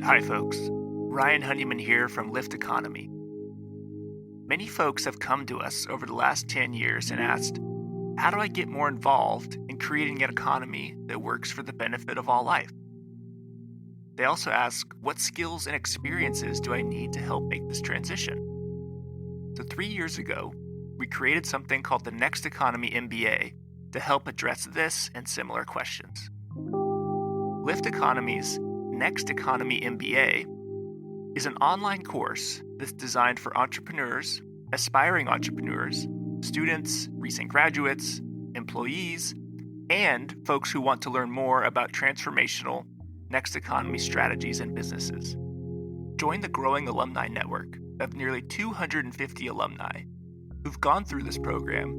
Hi, folks. Ryan Honeyman here from Lift Economy. Many folks have come to us over the last 10 years and asked, how do I get more involved in creating an economy that works for the benefit of all life? They also ask, what skills and experiences do I need to help make this transition? So, 3 years ago, we created something called the Next Economy MBA to help address this and similar questions. Lift Economy's Next Economy MBA is an online course that's designed for entrepreneurs, aspiring entrepreneurs, students, recent graduates, employees, and folks who want to learn more about transformational next economy strategies and businesses. Join the growing alumni network of nearly 250 alumni who've gone through this program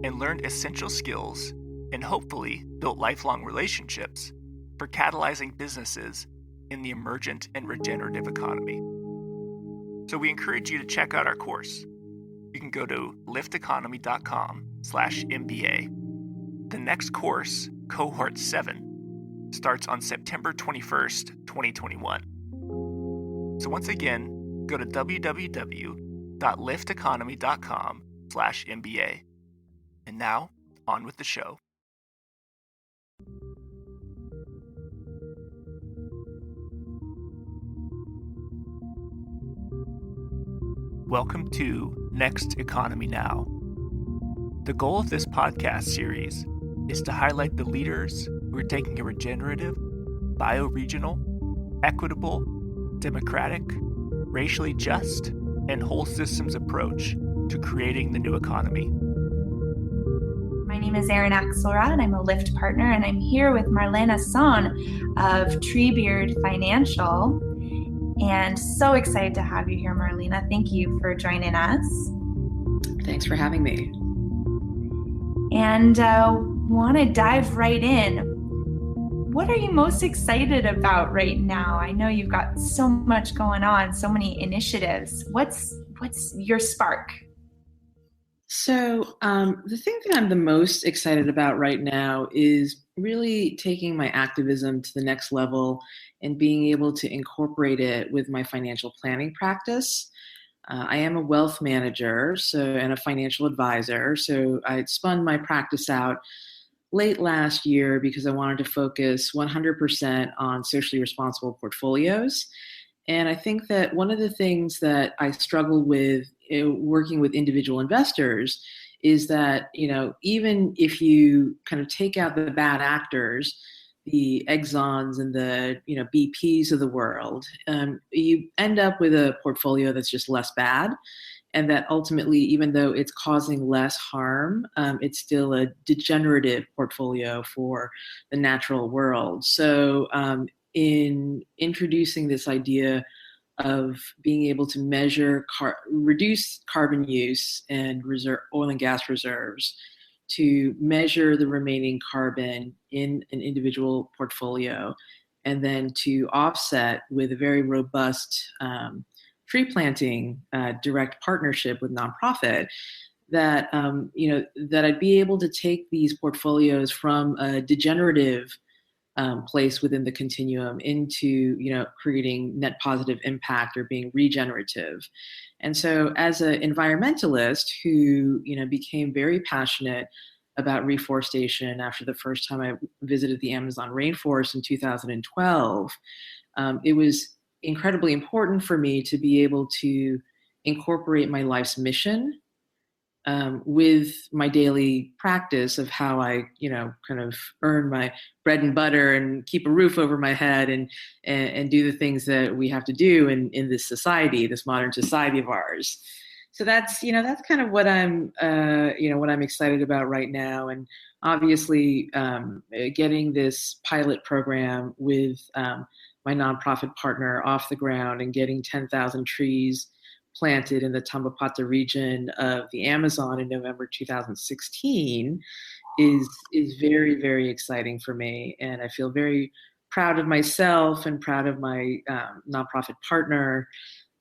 and learned essential skills and hopefully built lifelong relationships for catalyzing businesses in the emergent and regenerative economy. So we encourage you to check out our course. You can go to lifteconomy.com/MBA. The next course, Cohort 7, starts on September 21st, 2021. So once again, go to www.lifteconomy.com/MBA. And now, on with the show. Welcome to Next Economy Now. The goal of this podcast series is to highlight the leaders who are taking a regenerative, bioregional, equitable, democratic, racially just, and whole systems approach to creating the new economy. My name is Erin Axelrod, and I'm a Lyft partner, and I'm here with Marlena Sonn of Treebeard Financial. And so excited to have you here, Marlena. Thank you for joining us. Thanks for having me. And want to dive right in. What are you most excited about right now? I know you've got so much going on, so many initiatives. What's your spark? So the thing that I'm the most excited about right now is really taking my activism to the next level and being able to incorporate it with my financial planning practice. I am a wealth manager and a financial advisor. So I spun my practice out late last year because I wanted to focus 100% on socially responsible portfolios. And I think that one of the things that I struggle with working with individual investors is that, even if you kind of take out the bad actors, the Exxons and the, BPs of the world, you end up with a portfolio that's just less bad. And that ultimately, even though it's causing less harm, it's still a degenerative portfolio for the natural world. So in introducing this idea of being able to measure, reduce carbon use and oil and gas reserves, to measure the remaining carbon in an individual portfolio, and then to offset with a very robust tree planting direct partnership with nonprofit, that that I'd be able to take these portfolios from a degenerative place within the continuum into creating net positive impact or being regenerative. And so as an environmentalist who became very passionate about reforestation after the first time I visited the Amazon rainforest in 2012, it was incredibly important for me to be able to incorporate my life's mission with my daily practice of how I, kind of earn my bread and butter and keep a roof over my head and do the things that we have to do in this society, this modern society of ours. So that's kind of what I'm, what I'm excited about right now. And obviously getting this pilot program with my nonprofit partner off the ground and getting 10,000 trees planted in the Tambopata region of the Amazon in November 2016 is very, very exciting for me. And I feel very proud of myself and proud of my nonprofit partner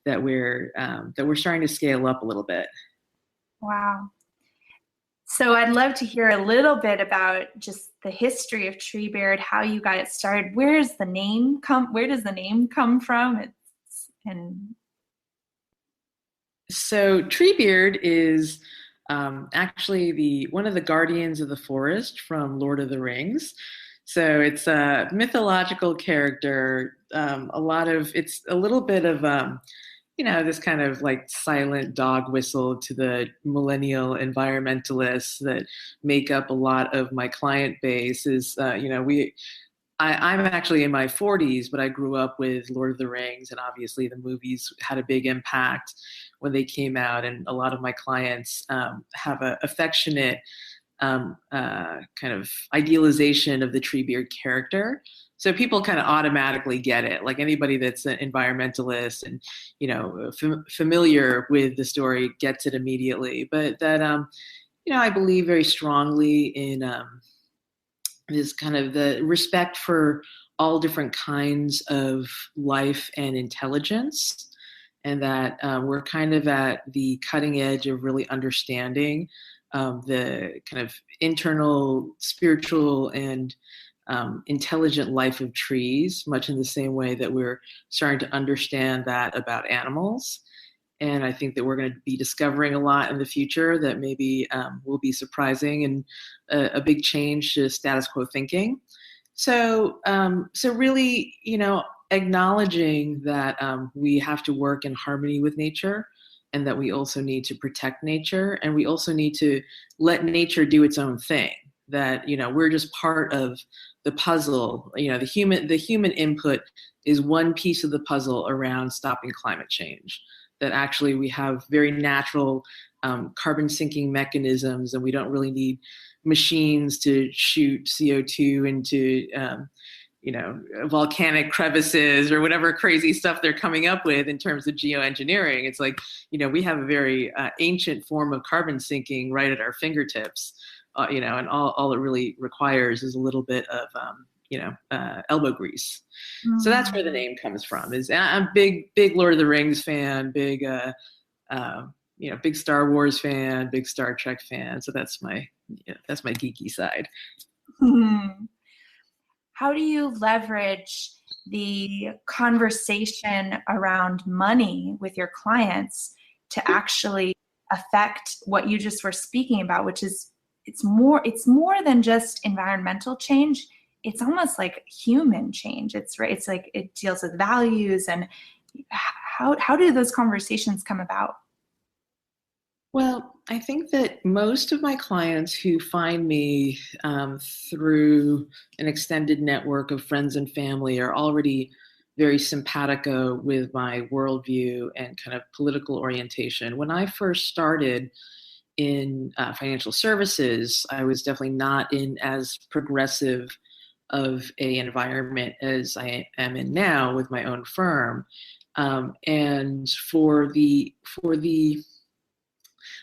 that we're starting to scale up a little bit. Wow. So I'd love to hear a little bit about just the history of Treebeard, how you got it started. Where does the name come from? And So Treebeard is actually the one of the guardians of the forest from Lord of the Rings. So it's a mythological character. It's a little bit of this kind of like silent dog whistle to the millennial environmentalists that make up a lot of my client base. I'm actually in my 40s, but I grew up with Lord of the Rings, and obviously the movies had a big impact when they came out. And a lot of my clients have an affectionate kind of idealization of the Treebeard character. So people kind of automatically get it. Like anybody that's an environmentalist and familiar with the story gets it immediately. But that I believe very strongly in. Is kind of the respect for all different kinds of life and intelligence, and that we're kind of at the cutting edge of really understanding the kind of internal, spiritual, and intelligent life of trees, much in the same way that we're starting to understand that about animals. And I think that we're going to be discovering a lot in the future that maybe will be surprising and a big change to status quo thinking. So really, acknowledging that we have to work in harmony with nature, and that we also need to protect nature, and we also need to let nature do its own thing. That we're just part of the puzzle. The human input is one piece of the puzzle around stopping climate change. That actually we have very natural carbon sinking mechanisms, and we don't really need machines to shoot CO2 into volcanic crevices or whatever crazy stuff they're coming up with in terms of geoengineering. It's like, we have a very ancient form of carbon sinking right at our fingertips, and all it really requires is a little bit of elbow grease. Mm-hmm. So that's where the name comes from. I'm big Lord of the Rings fan, big Star Wars fan, big Star Trek fan. So that's my geeky side. Mm-hmm. How do you leverage the conversation around money with your clients to actually affect what you just were speaking about, which is it's more than just environmental change. It's almost like human change. It's like it deals with values. And how do those conversations come about? Well, I think that most of my clients who find me through an extended network of friends and family are already very simpatico with my worldview and kind of political orientation. When I first started in financial services, I was definitely not in as progressive of a environment as I am in now with my own firm. And for the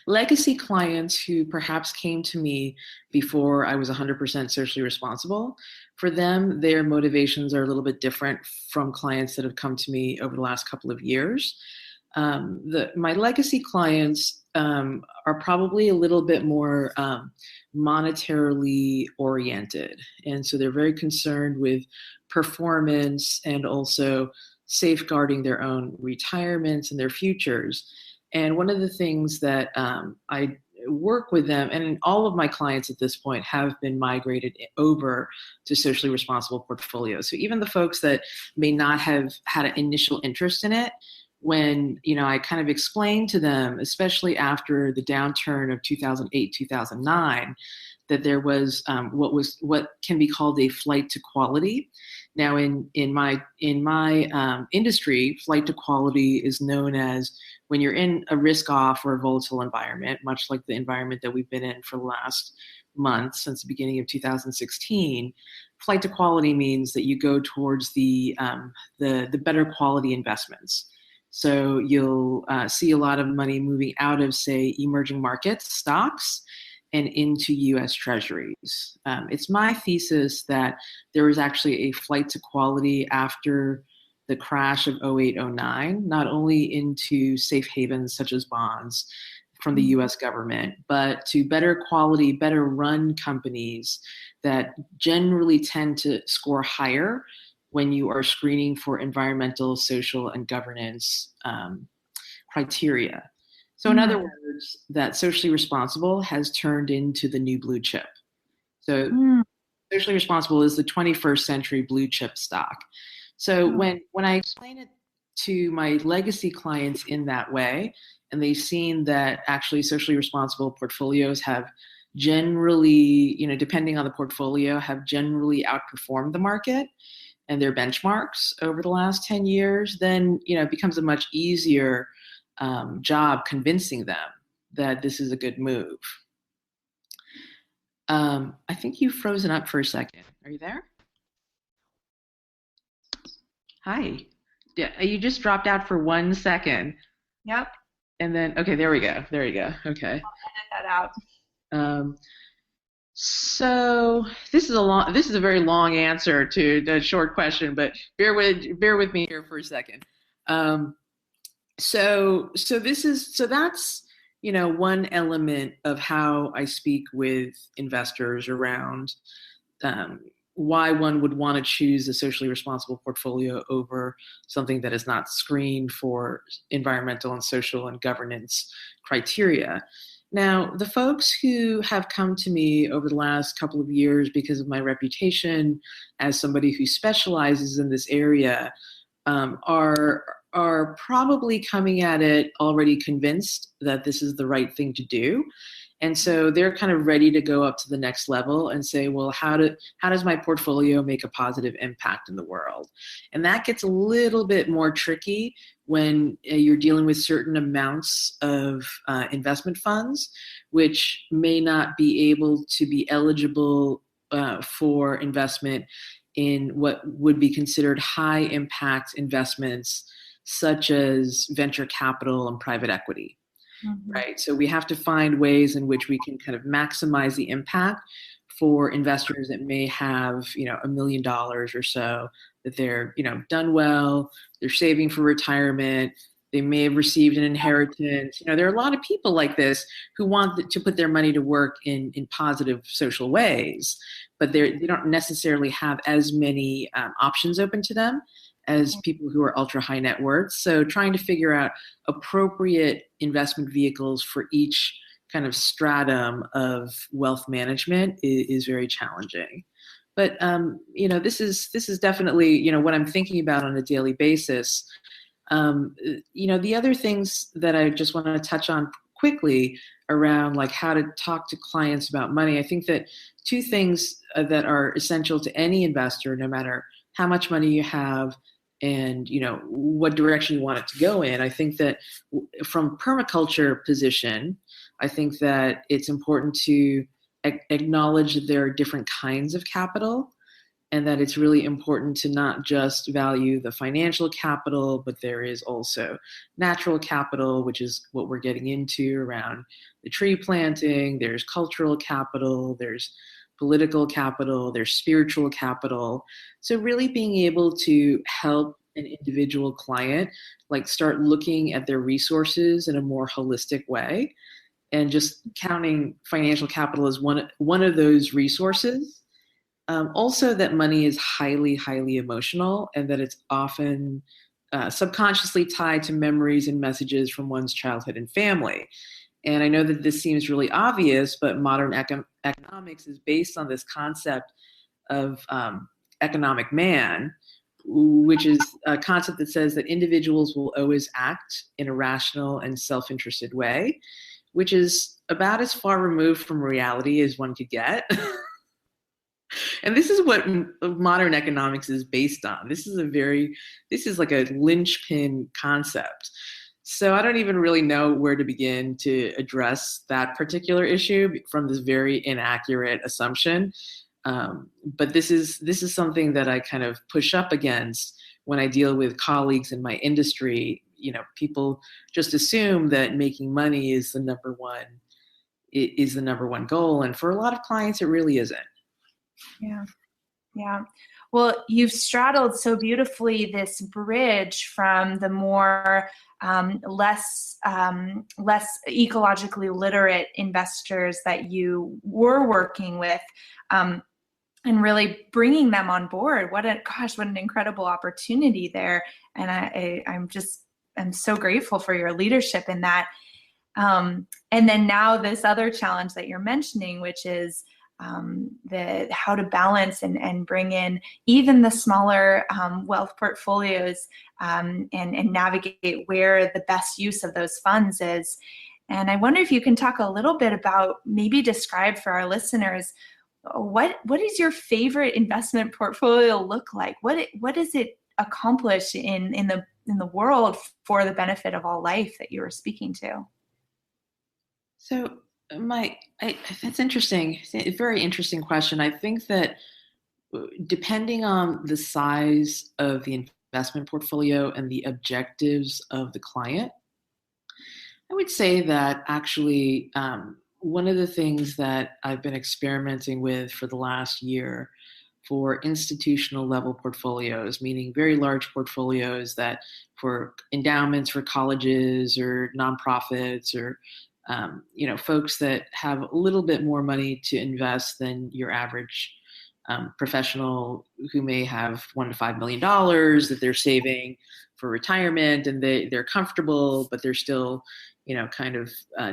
legacy clients who perhaps came to me before I was 100% socially responsible, for them, their motivations are a little bit different from clients that have come to me over the last couple of years. My legacy clients are probably a little bit more monetarily oriented. And so they're very concerned with performance and also safeguarding their own retirements and their futures. And one of the things that I work with them, and all of my clients at this point have been migrated over to socially responsible portfolios. So even the folks that may not have had an initial interest in it, when I kind of explained to them, especially after the downturn of 2008, 2009, that there was what can be called a flight to quality. Now, in my industry, flight to quality is known as when you're in a risk-off or a volatile environment, much like the environment that we've been in for the last month since the beginning of 2016. Flight to quality means that you go towards the better quality investments. So you'll see a lot of money moving out of, say, emerging markets stocks and into U.S. Treasuries. It's my thesis that there was actually a flight to quality after the crash of 08, 09, not only into safe havens such as bonds, from the US government, but to better quality, better run companies that generally tend to score higher when you are screening for environmental, social, and governance criteria. So in other words, that socially responsible has turned into the new blue chip. So socially responsible is the 21st century blue chip stock. So when I explain it to my legacy clients in that way, and they've seen that actually socially responsible portfolios have generally, depending on the portfolio, have generally outperformed the market and their benchmarks over the last 10 years, then, it becomes a much easier job convincing them that this is a good move. I think you've frozen up for a second. Are you there? Hi. Yeah, you just dropped out for 1 second. Yep. And then, okay, there we go. There you go. Okay. I'll edit that out. So this is a very long answer to a short question, but bear with me here for a second. So that's one element of how I speak with investors around why one would want to choose a socially responsible portfolio over something that is not screened for environmental and social and governance criteria. Now, the folks who have come to me over the last couple of years because of my reputation as somebody who specializes in this area are probably coming at it already convinced that this is the right thing to do. And so they're kind of ready to go up to the next level and say, well, how does my portfolio make a positive impact in the world? And that gets a little bit more tricky when you're dealing with certain amounts of investment funds, which may not be able to be eligible for investment in what would be considered high impact investments, such as venture capital and private equity. Right. So we have to find ways in which we can kind of maximize the impact for investors that may have, $1 million or so that they're, done well, they're saving for retirement, they may have received an inheritance. There are a lot of people like this who want to put their money to work in positive social ways, but they don't necessarily have as many options open to them as people who are ultra high net worth. So trying to figure out appropriate investment vehicles for each kind of stratum of wealth management is very challenging. But this is definitely what I'm thinking about on a daily basis. The other things that I just want to touch on quickly around like how to talk to clients about money. I think that two things that are essential to any investor, no matter how much money you have and what direction you want it to go in. I think that from permaculture position, I think that it's important to acknowledge that there are different kinds of capital, and that it's really important to not just value the financial capital, but there is also natural capital, which is what we're getting into around the tree planting. There's cultural capital, there's political capital, there's spiritual capital. So really being able to help an individual client like start looking at their resources in a more holistic way, and just counting financial capital as one of those resources. Also that money is highly, highly emotional, and that it's often subconsciously tied to memories and messages from one's childhood and family. And I know that this seems really obvious, but modern economics is based on this concept of economic man, which is a concept that says that individuals will always act in a rational and self-interested way, which is about as far removed from reality as one could get. And this is what modern economics is based on. This is like a linchpin concept. So I don't even really know where to begin to address that particular issue from this very inaccurate assumption. But this is something that I kind of push up against when I deal with colleagues in my industry. People just assume that making money is the number one goal, and for a lot of clients, it really isn't. Yeah. Well, you've straddled so beautifully this bridge from the more less ecologically literate investors that you were working with, and really bringing them on board. What an incredible opportunity there. And I'm so grateful for your leadership in that. And then now this other challenge that you're mentioning, which is how to balance and bring in even the smaller wealth portfolios, and navigate where the best use of those funds is. And I wonder if you can talk a little bit about, maybe describe for our listeners, what does your favorite investment portfolio look like? What does it accomplish in the world for the benefit of all life that you were speaking to? So that's interesting. It's a very interesting question. I think that depending on the size of the investment portfolio and the objectives of the client, I would say that actually one of the things that I've been experimenting with for the last year for institutional level portfolios, meaning very large portfolios that for endowments for colleges or nonprofits or folks that have a little bit more money to invest than your average professional who may have $1 to $5 million that they're saving for retirement, and they're comfortable, but they're still, kind of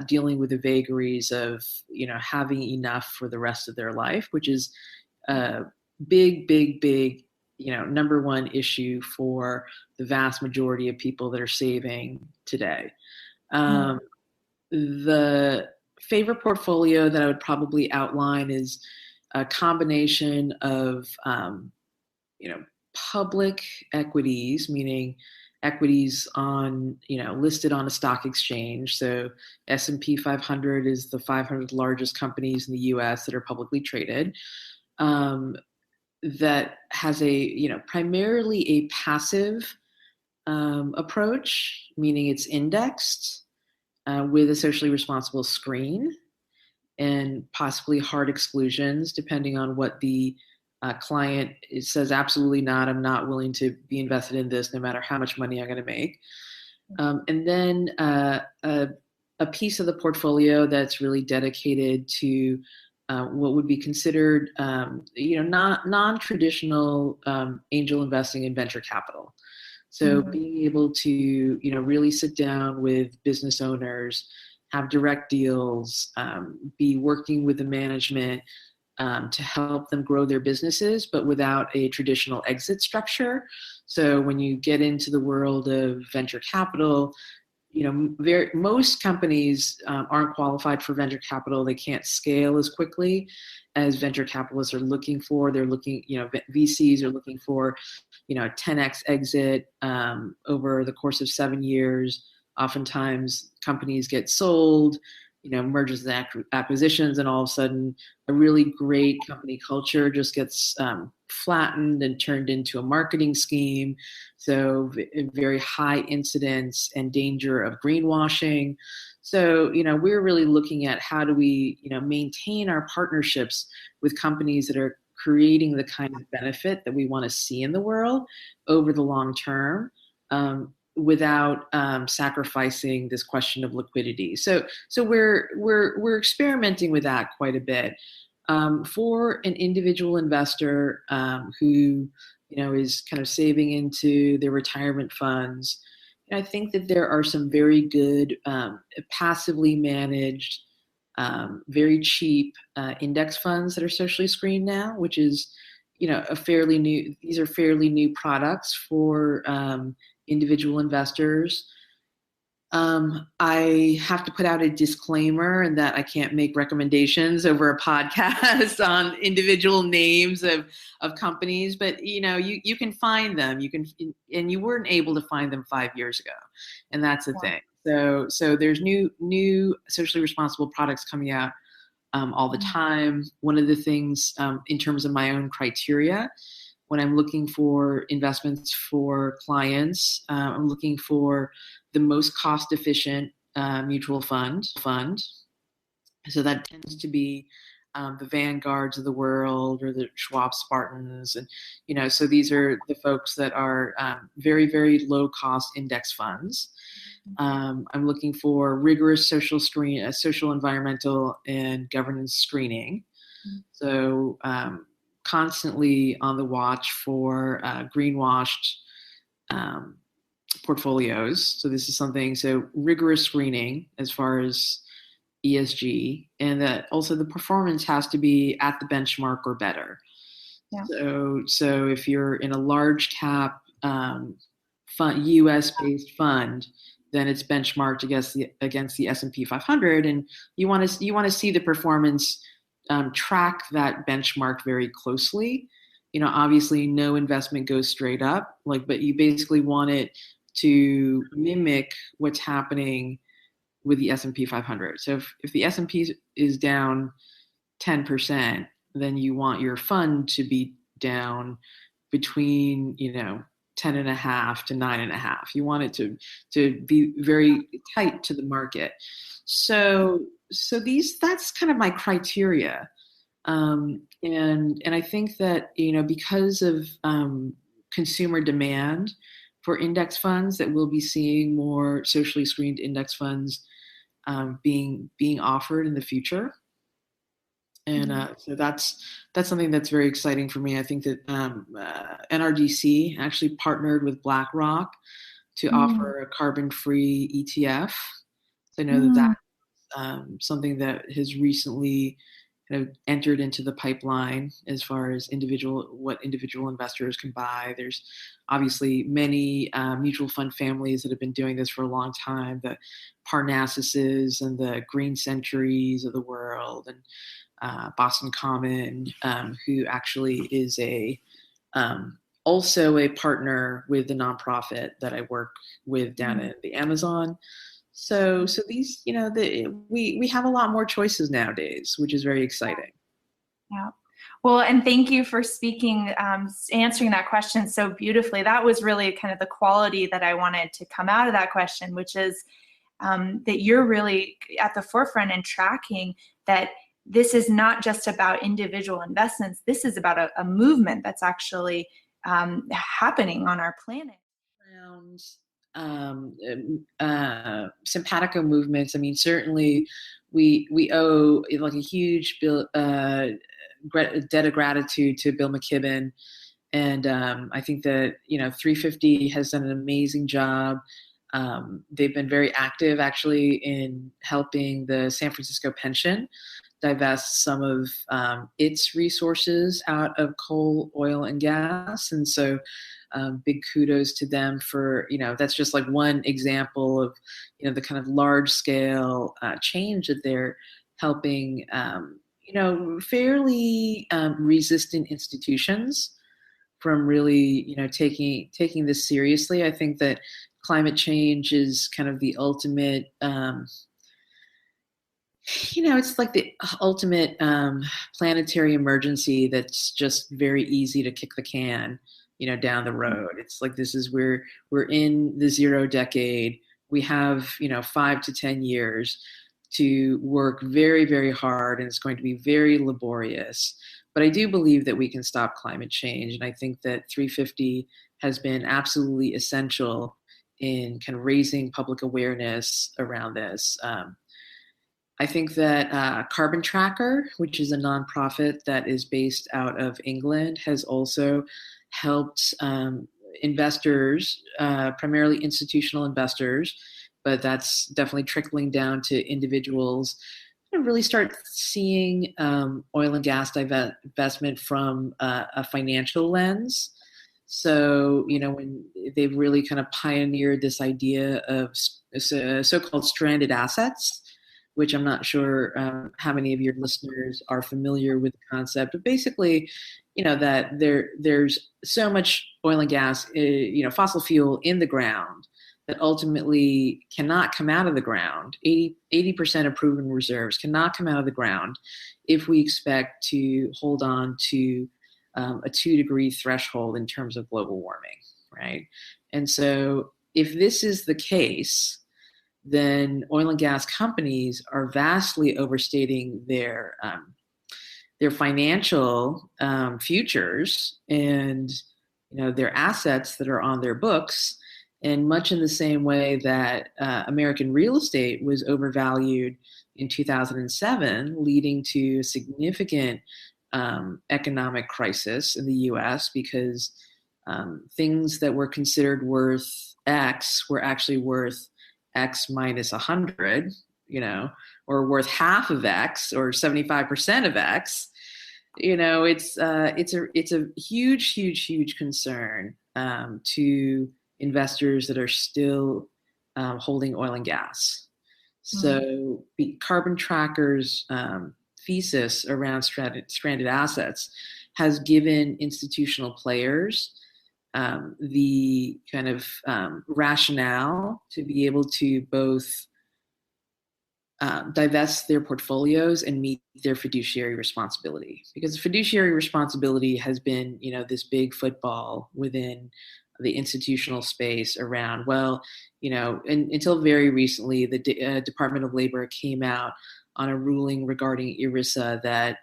dealing with the vagaries of, having enough for the rest of their life, which is a big, number one issue for the vast majority of people that are saving today. The favorite portfolio that I would probably outline is a combination of, public equities, meaning equities on, listed on a stock exchange. So S&P 500 is the 500 largest companies in the U.S. that are publicly traded. That has primarily a passive approach, meaning it's indexed with a socially responsible screen and possibly hard exclusions, depending on what the client says. Absolutely not. I'm not willing to be invested in this, no matter how much money I'm going to make. And then a piece of the portfolio that's really dedicated to what would be considered, non-traditional angel investing in venture capital. So being able to, really sit down with business owners, have direct deals, be working with the management to help them grow their businesses, but without a traditional exit structure. So when you get into the world of venture capital, most companies aren't qualified for venture capital. They can't scale as quickly as venture capitalists are looking for. They're looking, VCs are looking for, a 10x exit over the course of 7 years. Oftentimes companies get sold, mergers and acquisitions, and all of a sudden a really great company culture just gets flattened and turned into a marketing scheme. So very high incidence and danger of greenwashing. So, we're really looking at how do we, maintain our partnerships with companies that are creating the kind of benefit that we want to see in the world over the long term, without sacrificing this question of liquidity. So we're experimenting with that quite a bit. For an individual investor who is kind of saving into their retirement funds, I think that there are some very good passively managed, very cheap index funds that are socially screened now, which is these are fairly new products for individual investors. I have to put out a disclaimer in that I can't make recommendations over a podcast on individual names of companies, but you can find them. And you weren't able to find them 5 years ago, and that's the thing. So there's new socially responsible products coming out all the time. One of the things in terms of my own criteria, when I'm looking for investments for clients, I'm looking for the most cost-efficient mutual fund. So that tends to be the Vanguards of the world or the Schwab Spartans. And, so these are the folks that are very, very low cost index funds. I'm looking for rigorous social, environmental, and governance screening. So constantly on the watch for greenwashed portfolios. So this is so rigorous screening as far as ESG, and that also the performance has to be at the benchmark or better. Yeah. So if you're in a large cap fund, U.S. based fund, then it's benchmarked against the S&P 500, and you want to see the performance track that benchmark very closely. Obviously, no investment goes straight up, but you basically want it to mimic what's happening with the S&P 500. So if the S&P is down 10%, then you want your fund to be down between 10.5 to 9.5. You want it to be very tight to the market. So that's kind of my criteria. And I think that, because of consumer demand for index funds, that we'll be seeing more socially screened index funds being offered in the future. And so that's something that's very exciting for me. I think that NRDC actually partnered with BlackRock to offer a carbon-free ETF. So I know that's something that has recently entered into the pipeline as far as what individual investors can buy. There's obviously many mutual fund families that have been doing this for a long time, the Parnassuses and the Green Centuries of the world, and Boston Common, who actually is also a partner with the nonprofit that I work with down in the Amazon. So these, we have a lot more choices nowadays, which is very exciting. Yeah. Well, and thank you for answering that question so beautifully. That was really kind of the quality that I wanted to come out of that question, which is that you're really at the forefront and tracking that this is not just about individual investments. This is about a movement that's actually happening on our planet. Simpatico movements. I mean, certainly we owe a huge debt of gratitude to Bill McKibben, and I think that 350 has done an amazing job. They've been very active, actually, in helping the San Francisco pension divest some of its resources out of coal, oil, and gas. And so big kudos to them for, that's just one example of, the kind of large scale change that they're helping, fairly resistant institutions from really, taking this seriously. I think that climate change is kind of the ultimate, it's like the ultimate planetary emergency that's just very easy to kick the can, down the road. It's like this is where we're in the zero decade. We have, 5 to 10 years to work very, very hard, and it's going to be very laborious. But I do believe that we can stop climate change, and I think that 350 has been absolutely essential in kind of raising public awareness around this. I think that Carbon Tracker, which is a nonprofit that is based out of England, has also helped investors, primarily institutional investors, but that's definitely trickling down to individuals, and really start seeing oil and gas divestment from a financial lens. So, when they've really kind of pioneered this idea of so-called stranded assets, which I'm not sure how many of your listeners are familiar with the concept, but basically, that there's so much oil and gas, fossil fuel in the ground that ultimately cannot come out of the ground. 80% of proven reserves cannot come out of the ground if we expect to hold on to a 2-degree threshold in terms of global warming, right? And so if this is the case, then oil and gas companies are vastly overstating their their financial futures and their assets that are on their books, and much in the same way that American real estate was overvalued in 2007, leading to significant economic crisis in the U.S. because things that were considered worth X were actually worth X minus 100, or worth half of X or 75% of X. It's a huge concern to investors that are still holding oil and gas. So the Carbon Tracker's thesis around stranded assets has given institutional players the kind of rationale to be able to both divest their portfolios and meet their fiduciary responsibility. Because fiduciary responsibility has been, this big football within the institutional space around, until very recently, the Department of Labor came out on a ruling regarding ERISA that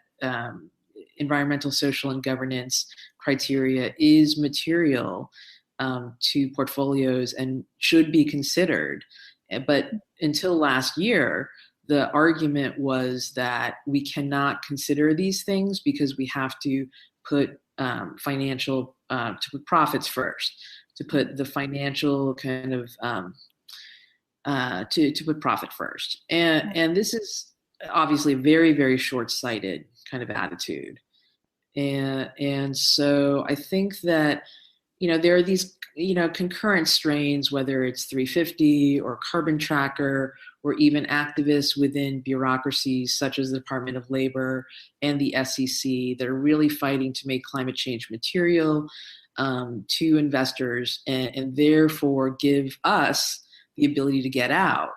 environmental, social, and governance criteria is material to portfolios and should be considered. But until last year, the argument was that we cannot consider these things because we have to put to put profits first, to put the financial kind of to put profit first, and this is obviously a very, very short-sighted kind of attitude, and so I think that there are these concurrent strains, whether it's 350 or Carbon Tracker, or even activists within bureaucracies such as the Department of Labor and the SEC, that are really fighting to make climate change material to investors and therefore give us the ability to get out.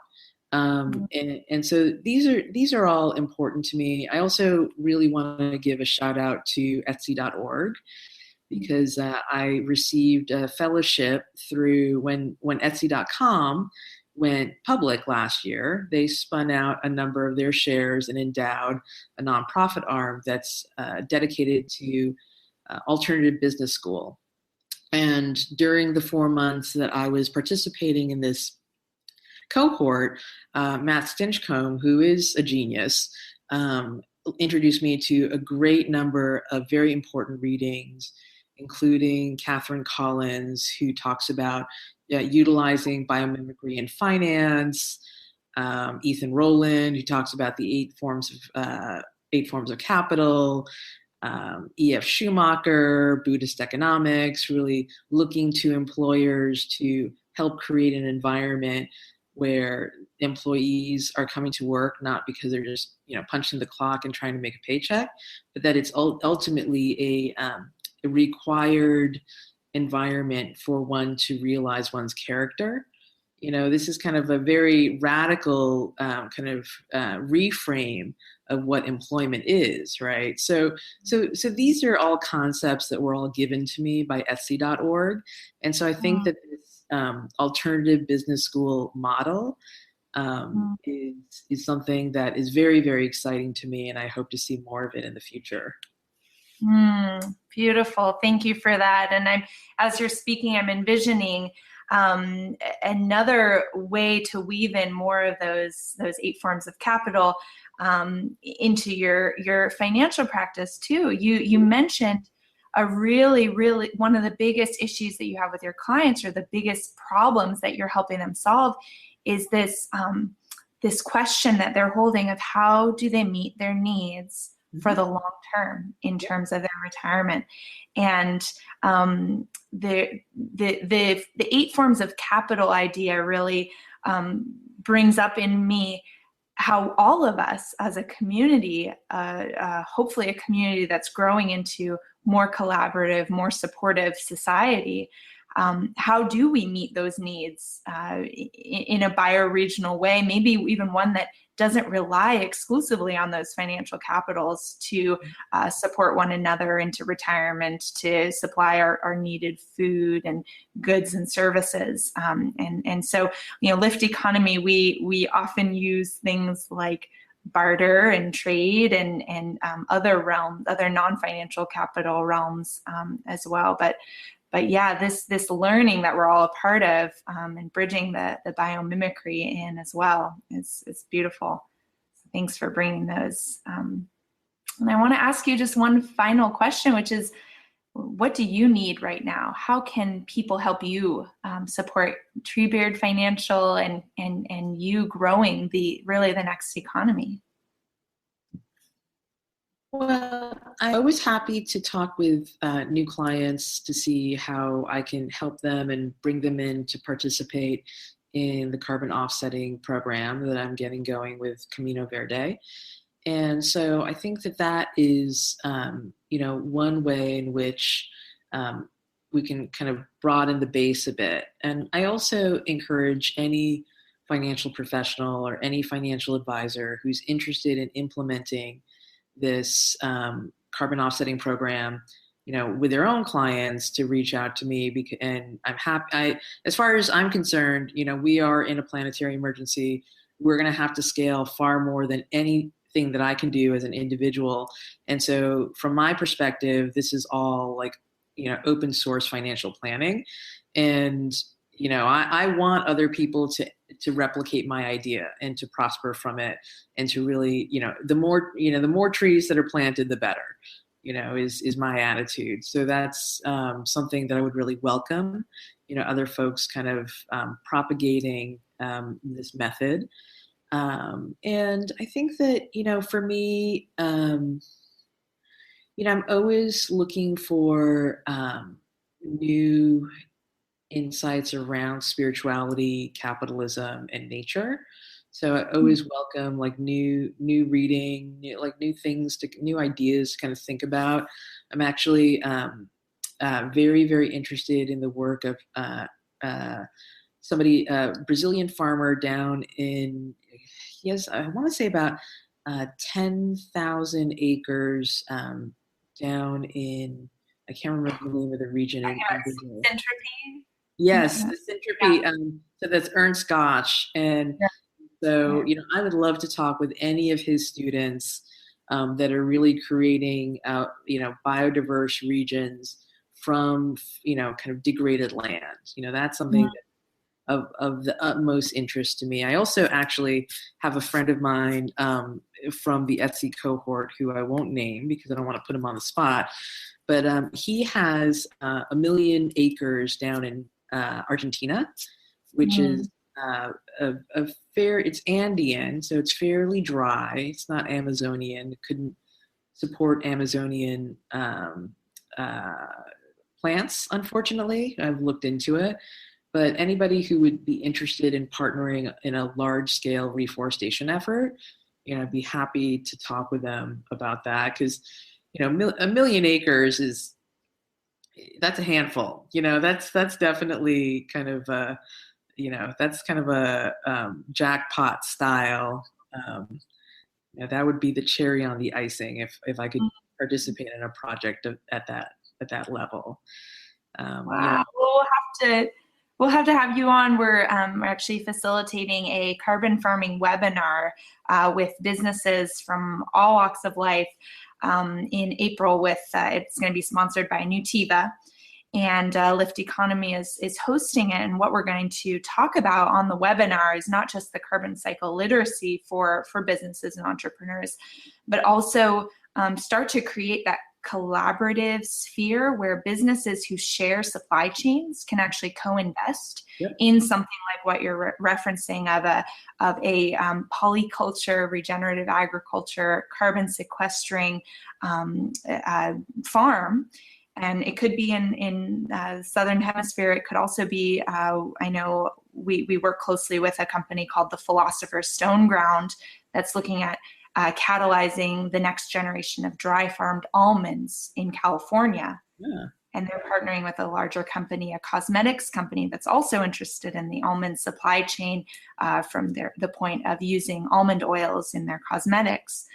And so these are all important to me. I also really want to give a shout out to Etsy.org, because I received a fellowship through when Etsy.com went public last year. They spun out a number of their shares and endowed a nonprofit arm that's dedicated to alternative business school. And during the 4 months that I was participating in this cohort, Matt Stinchcomb, who is a genius, introduced me to a great number of very important readings, including Catherine Collins, who talks about utilizing biomimicry in finance, Ethan Rowland, who talks about the eight forms of capital, E.F. Schumacher, Buddhist economics, really looking to employers to help create an environment where employees are coming to work not because they're just punching the clock and trying to make a paycheck, but that it's ultimately a required environment for one to realize one's character. This is kind of a very radical reframe of what employment is, right? So these are all concepts that were all given to me by Etsy.org. And so I think that this alternative business school model is something that is very, very exciting to me, and I hope to see more of it in the future. Beautiful. Thank you for that. And as you're speaking, I'm envisioning another way to weave in more of those eight forms of capital into your financial practice too. You mentioned a really one of the biggest issues that you have with your clients, or the biggest problems that you're helping them solve, is this question that they're holding of how do they meet their needs for the long term in terms of their retirement. And the eight forms of capital idea really brings up in me how all of us as a community, hopefully a community that's growing into more collaborative, more supportive society, how do we meet those needs in a bioregional way, maybe even one that doesn't rely exclusively on those financial capitals to support one another into retirement, to supply our needed food and goods and services. And so, Lift Economy, we often use things like barter and trade and other realms, other non-financial capital realms as well. But yeah, this learning that we're all a part of and bridging the biomimicry in as well is beautiful. So thanks for bringing those. And I want to ask you just one final question, which is, what do you need right now? How can people help you support Treebeard Financial and you growing the next economy? Well, I'm always happy to talk with new clients to see how I can help them and bring them in to participate in the carbon offsetting program that I'm getting going with Camino Verde. And so I think that is, one way in which we can kind of broaden the base a bit. And I also encourage any financial professional or any financial advisor who's interested in implementing this carbon offsetting program, with their own clients to reach out to me. And I'm happy. As far as I'm concerned, we are in a planetary emergency. We're going to have to scale far more than anything that I can do as an individual. And so from my perspective, this is all like, open source financial planning. And, I want other people to replicate my idea and to prosper from it and to really, the more trees that are planted, the better, is my attitude. So that's something that I would really welcome, other folks kind of propagating this method. And I think that, for me, I'm always looking for new insights around spirituality, capitalism, and nature. So I always welcome like new reading, new things, new ideas to kind of think about. I'm actually very, very interested in the work of somebody, Brazilian farmer down in, I want to say about 10,000 acres down in, I can't remember the name of the region in Brazil. Entropy. Yes, the Syntropy. Yeah. So that's Ernst Gotch. And so, I would love to talk with any of his students that are really creating, biodiverse regions from, kind of degraded land. That's something of the utmost interest to me. I also actually have a friend of mine from the Etsy cohort who I won't name because I don't want to put him on the spot. But he has 1 million acres down in Argentina, which is it's Andean, so it's fairly dry. It's not Amazonian. It couldn't support Amazonian plants, unfortunately. I've looked into it. But anybody who would be interested in partnering in a large-scale reforestation effort, I'd be happy to talk with them about that because, 1 million acres that's a handful. That's definitely kind of that's kind of a jackpot style. That would be the cherry on the icing if I could participate in a project at that level. Wow. We'll have to have you on. We're actually facilitating a carbon farming webinar with businesses from all walks of life in April. It's going to be sponsored by Nutiva, and Lift Economy is hosting it. And what we're going to talk about on the webinar is not just the carbon cycle literacy for businesses and entrepreneurs, but also start to create that collaborative sphere where businesses who share supply chains can actually co-invest in something like what you're referencing of a polyculture, regenerative agriculture, carbon sequestering farm. And it could be in Southern Hemisphere. It could also be, I know we work closely with a company called the Philosopher's Stone Ground that's looking at catalyzing the next generation of dry farmed almonds in California. Yeah. And they're partnering with a larger company, a cosmetics company that's also interested in the almond supply chain from the point of using almond oils in their cosmetics.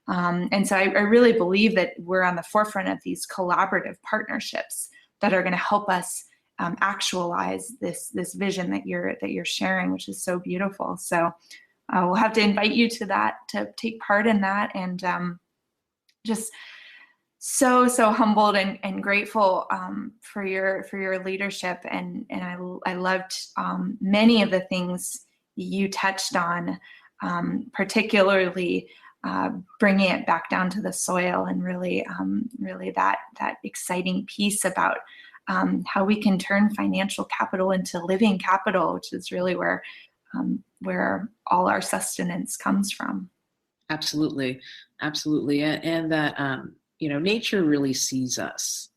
And so I really believe that we're on the forefront of these collaborative partnerships that are going to help us actualize this vision that you're sharing, which is so beautiful. So we'll have to invite you to that, to take part in that. And just so humbled and grateful for your leadership. And I loved many of the things you touched on, particularly bringing it back down to the soil, and really that exciting piece about how we can turn financial capital into living capital, which is really where all our sustenance comes from. Absolutely. And that, nature really sees us.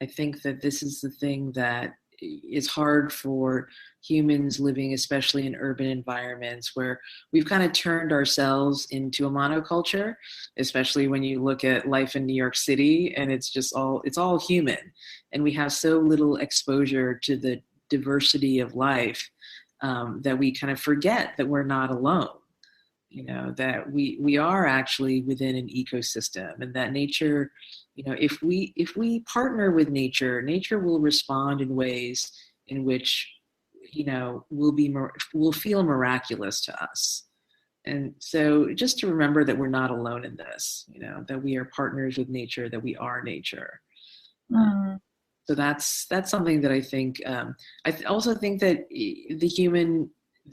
I think that this is the thing that is hard for humans living, especially in urban environments, where we've kind of turned ourselves into a monoculture, especially when you look at life in New York City, and it's all human. And we have so little exposure to the diversity of life that we kind of forget that we're not alone. That we are actually within an ecosystem, and that nature, if we partner with nature will respond in ways in which, will feel miraculous to us. And so just to remember that we're not alone in this, that we are partners with nature, that we are nature. So that's something that I think, I also think that the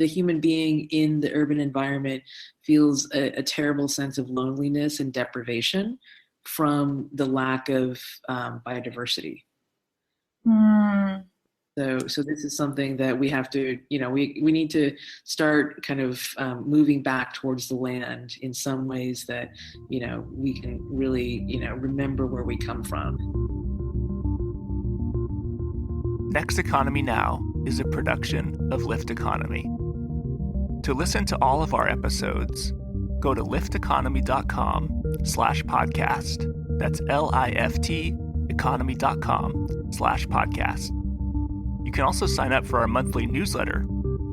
human being in the urban environment feels a terrible sense of loneliness and deprivation from the lack of biodiversity. So this is something that we have to, we need to start kind of moving back towards the land in some ways that, we can really, remember where we come from. Next Economy Now is a production of Lift Economy. To listen to all of our episodes, go to lifteconomy.com/podcast. That's LIFT economy.com/podcast. You can also sign up for our monthly newsletter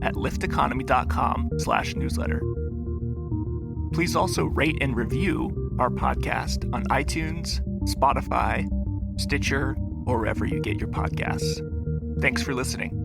at lifteconomy.com/newsletter. Please also rate and review our podcast on iTunes, Spotify, Stitcher, or wherever you get your podcasts. Thanks for listening.